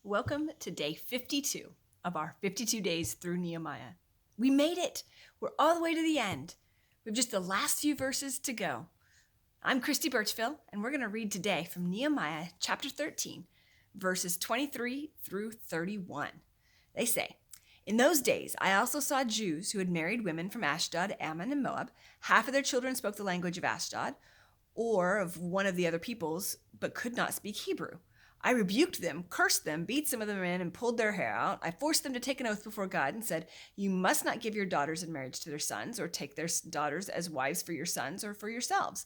Welcome to day 52 of our 52 days through Nehemiah. We made it. We're all the way to the end. We have just the last few verses to go. I'm Christy Birchville, and we're going to read today from Nehemiah chapter 13, verses 23 through 31. They say, "In those days, I also saw Jews who had married women from Ashdod, Ammon, and Moab. Half of their children spoke the language of Ashdod or of one of the other peoples, but could not speak Hebrew. I rebuked them, cursed them, beat some of them in, and pulled their hair out. I forced them to take an oath before God and said, 'You must not give your daughters in marriage to their sons, or take their daughters as wives for your sons or for yourselves.'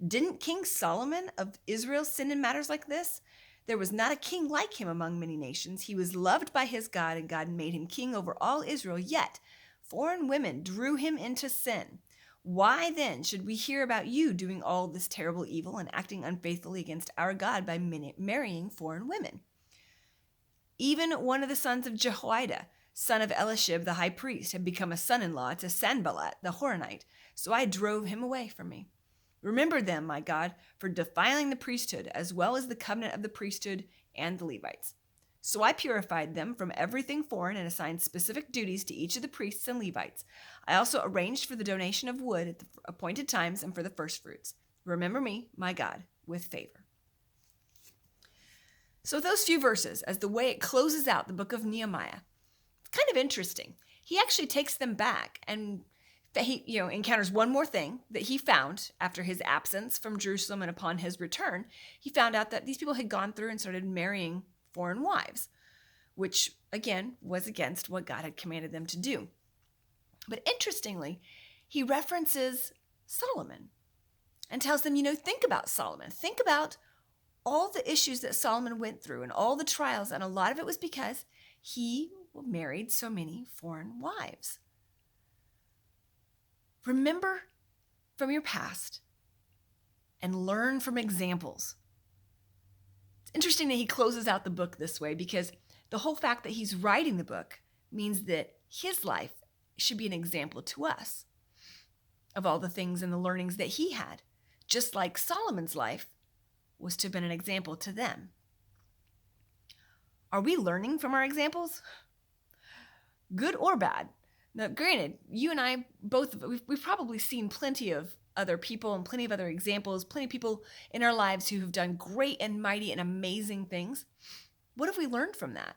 Didn't King Solomon of Israel sin in matters like this? There was not a king like him among many nations. He was loved by his God, and God made him king over all Israel. Yet foreign women drew him into sin. Why then should we hear about you doing all this terrible evil and acting unfaithfully against our God by marrying foreign women? Even one of the sons of Jehoiada, son of Elishib the high priest, had become a son-in-law to Sanballat the Horonite, so I drove him away from me. Remember them, my God, for defiling the priesthood, as well as the covenant of the priesthood and the Levites. So I purified them from everything foreign and assigned specific duties to each of the priests and Levites. I also arranged for the donation of wood at the appointed times and for the first fruits. Remember me, my God, with favor." So those few verses, as the way it closes out the book of Nehemiah, it's kind of interesting. He actually takes them back and he encounters one more thing that he found after his absence from Jerusalem, and upon his return, he found out that these people had gone through and started marrying foreign wives, which again was against what God had commanded them to do. But interestingly, he references Solomon and tells them, think about Solomon. Think about all the issues that Solomon went through and all the trials, and a lot of it was because he married so many foreign wives. Remember from your past and learn from examples. It's interesting that he closes out the book this way, because the whole fact that he's writing the book means that his life should be an example to us of all the things and the learnings that he had, just like Solomon's life was to have been an example to them. Are we learning from our examples? Good or bad? Now, granted, you and I both, we've probably seen plenty of other people and plenty of other examples, plenty of people in our lives who have done great and mighty and amazing things. What have we learned from that?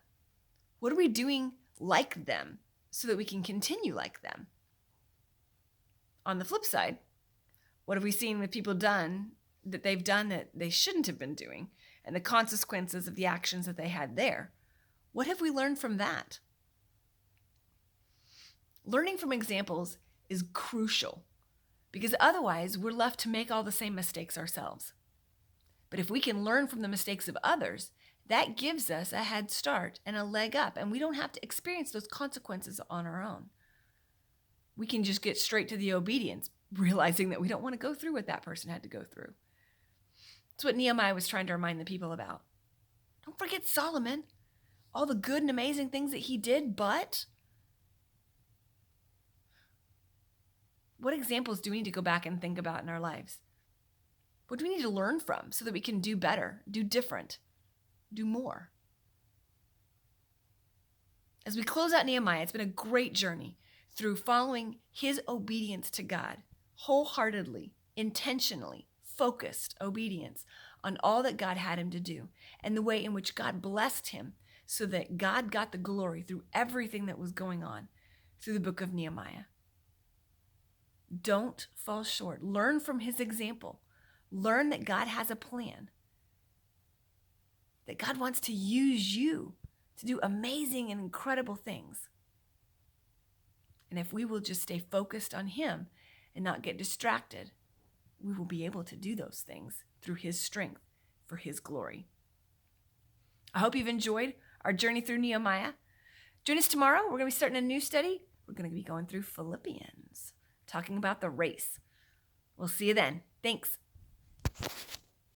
What are we doing like them so that we can continue like them? On the flip side, what have we seen with people that they've done that they shouldn't have been doing, and the consequences of the actions that they had there? What have we learned from that? Learning from examples is crucial, because otherwise we're left to make all the same mistakes ourselves. But if we can learn from the mistakes of others, that gives us a head start and a leg up, and we don't have to experience those consequences on our own. We can just get straight to the obedience, realizing that we don't want to go through what that person had to go through. That's what Nehemiah was trying to remind the people about. Don't forget Solomon, all the good and amazing things that he did, but what examples do we need to go back and think about in our lives? What do we need to learn from so that we can do better, do different, do more? As we close out Nehemiah, it's been a great journey through following his obedience to God, wholeheartedly, intentionally, focused obedience on all that God had him to do, and the way in which God blessed him so that God got the glory through everything that was going on through the book of Nehemiah. Don't fall short. Learn from his example. Learn that God has a plan, that God wants to use you to do amazing and incredible things. And if we will just stay focused on him and not get distracted, we will be able to do those things through his strength for his glory. I hope you've enjoyed our journey through Nehemiah. Join us tomorrow. We're going to be starting a new study. We're going to be going through Philippians, talking about the race. We'll see you then. Thanks.